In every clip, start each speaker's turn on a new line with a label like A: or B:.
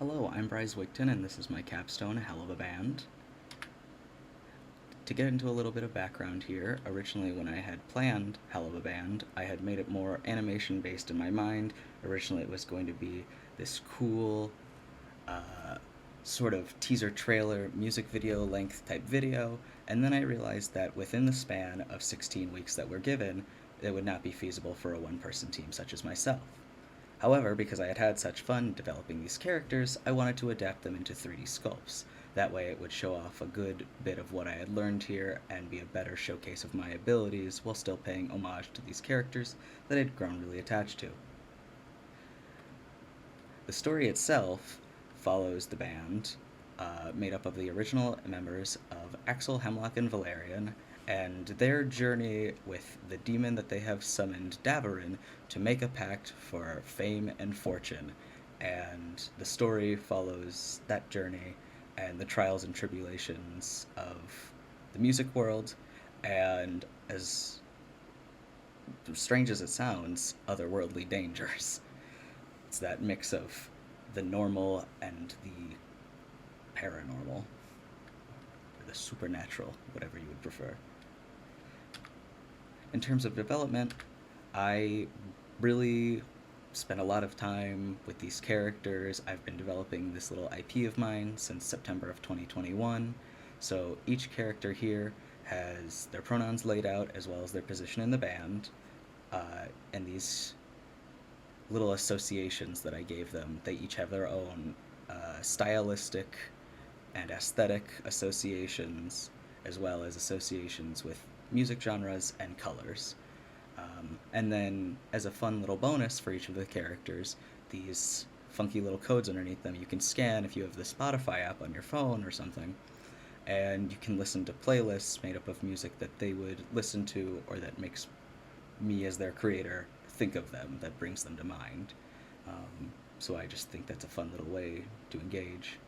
A: Hello, I'm Bryce Wigton, and this is my Capstone, A Hell of a Band. To get into a little bit of background here, originally when I had planned Hell of a Band, I had made it more animation based in my mind. Originally, it was going to be this cool, uh, sort of teaser trailer, music video length type video, and then I realized that within the span of 16 weeks that we're given, it would not be feasible for a one person team such as myself. However, because I had had such fun developing these characters, I wanted to adapt them into 3D sculpts. That way it would show off a good bit of what I had learned here and be a better showcase of my abilities while still paying homage to these characters that I'd grown really attached to. The story itself follows the band, made up of the original members of Axel, Hemlock, and Valerian, and their journey with the demon that they have summoned, Davarin, to make a pact for fame and fortune. And the story follows that journey and the trials and tribulations of the music world, and as strange as it sounds, otherworldly dangers. It's that mix of the normal and the paranormal, or the supernatural, whatever you would prefer. In terms of development, I really spent a lot of time with these characters. I've been developing this little IP of mine since September of 2021. So each character here has their pronouns laid out as well as their position in the band. And these little associations that I gave them, they each have their own stylistic and aesthetic associations, as well as associations with music genres and colors. And then, as a fun little bonus for each of the characters, these funky little codes underneath them you can scan if you have the Spotify app on your phone or something, and you can listen to playlists made up of music that they would listen to or that makes me, as their creator, think of them, that brings them to mind. So I just think that's a fun little way to engage.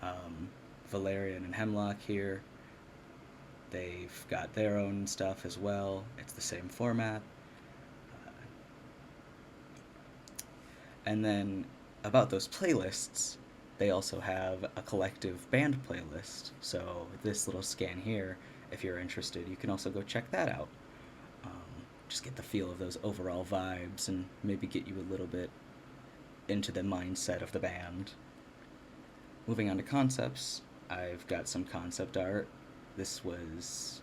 A: Um, Valerian and Hemlock here, they've got their own stuff as well. It's the same format. And then about those playlists, they also have a collective band playlist. So this little scan here, if you're interested, you can also go check that out. Just get the feel of those overall vibes and maybe get you a little bit into the mindset of the band. Moving on to concepts, I've got some concept art. This was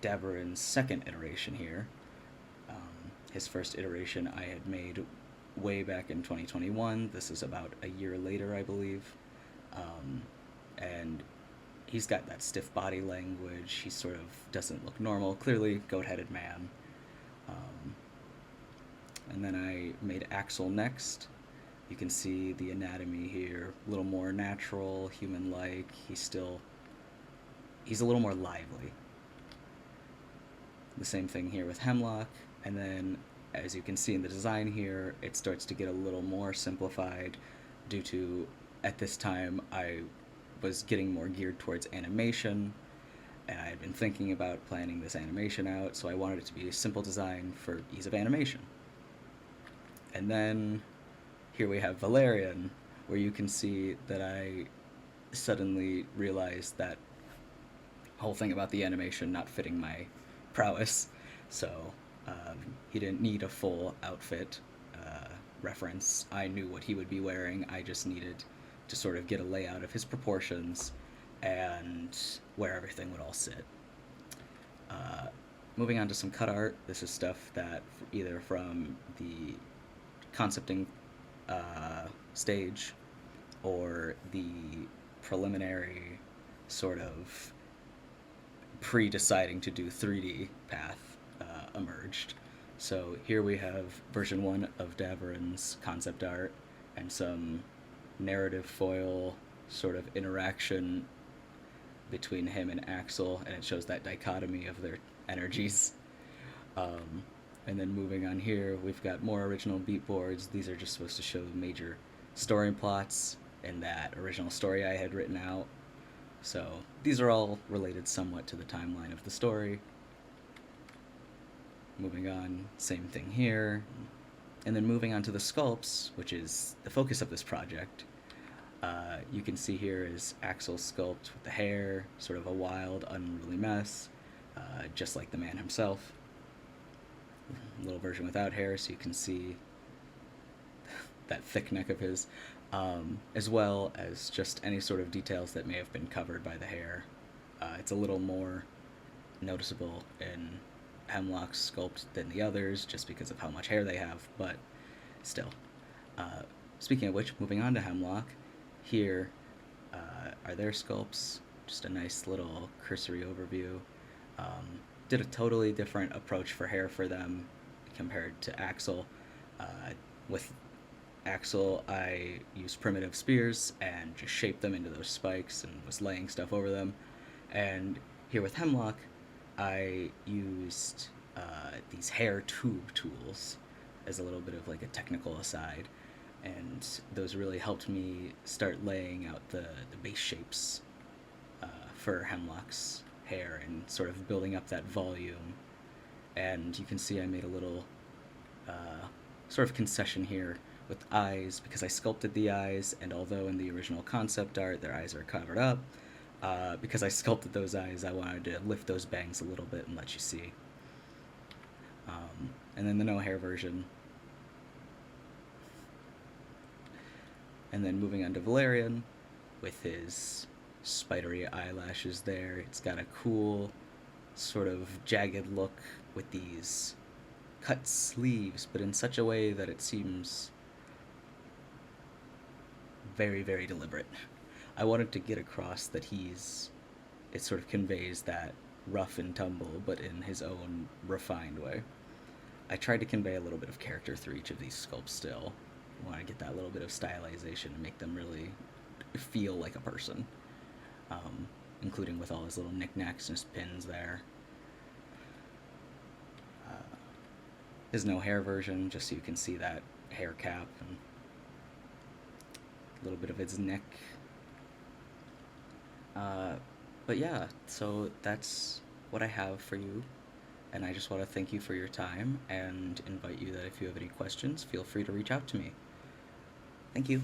A: Davarin's second iteration here. His first iteration I had made way back in 2021. This is about a year later, I believe. And he's got that stiff body language. He sort of doesn't look normal. Clearly, goat-headed man. And then I made Axel next. You can see the anatomy here, a little more natural, human-like. He's a little more lively. The same thing here with Hemlock. And then, as you can see in the design here, it starts to get a little more simplified due to, at this time, I was getting more geared towards animation, and I had been thinking about planning this animation out, so I wanted it to be a simple design for ease of animation. And then here we have Valerian, where you can see that I suddenly realized that whole thing about the animation not fitting my prowess, so he didn't need a full outfit reference. I knew what he would be wearing. I just needed to sort of get a layout of his proportions and where everything would all sit. Moving on to some cut art. This is stuff that either from the concepting stage or the preliminary sort of pre-deciding to do 3D path emerged. So here we have version 1 of Davarin's concept art and some narrative foil sort of interaction between him and Axel, and it shows that dichotomy of their energies. And then moving on here, we've got more original beat boards. These are just supposed to show major story plots in that original story I had written out. So these are all related somewhat to the timeline of the story. Moving on, same thing here. And then moving on to the sculpts, which is the focus of this project, you can see here is Axel's sculpt with the hair, sort of a wild, unruly mess, just like the man himself. A little version without hair, so you can see that thick neck of his, as well as just any sort of details that may have been covered by the hair. It's a little more noticeable in Hemlock's sculpt than the others, just because of how much hair they have, but still. Uh, Speaking of which, moving on to Hemlock, here are their sculpts. Just a nice little cursory overview. Um, did a totally different approach for hair for them compared to Axel. Uh, with Axel, I used primitive spears and just shaped them into those spikes and was laying stuff over them. And here with Hemlock, I used these hair tube tools as a little bit of like a technical aside, and those really helped me start laying out the base shapes for Hemlock's hair and sort of building up that volume. And you can see I made a little sort of concession here with eyes because I sculpted the eyes, and although in the original concept art their eyes are covered up, because I sculpted those eyes, I wanted to lift those bangs a little bit and let you see. And then the no hair version. And then moving on to Valerian with his spidery eyelashes there. It's got a cool sort of jagged look with these cut sleeves, but in such a way that it seems very, very deliberate. I wanted to get across that it sort of conveys that rough and tumble, but in his own refined way. I tried to convey a little bit of character through each of these sculpts still. I want to get that little bit of stylization and make them really feel like a person, including with all his little knickknacks and his pins there. His no hair version, just so you can see that hair cap and a little bit of his neck. But yeah, so that's what I have for you. And I just want to thank you for your time and invite you that if you have any questions, feel free to reach out to me. Thank you.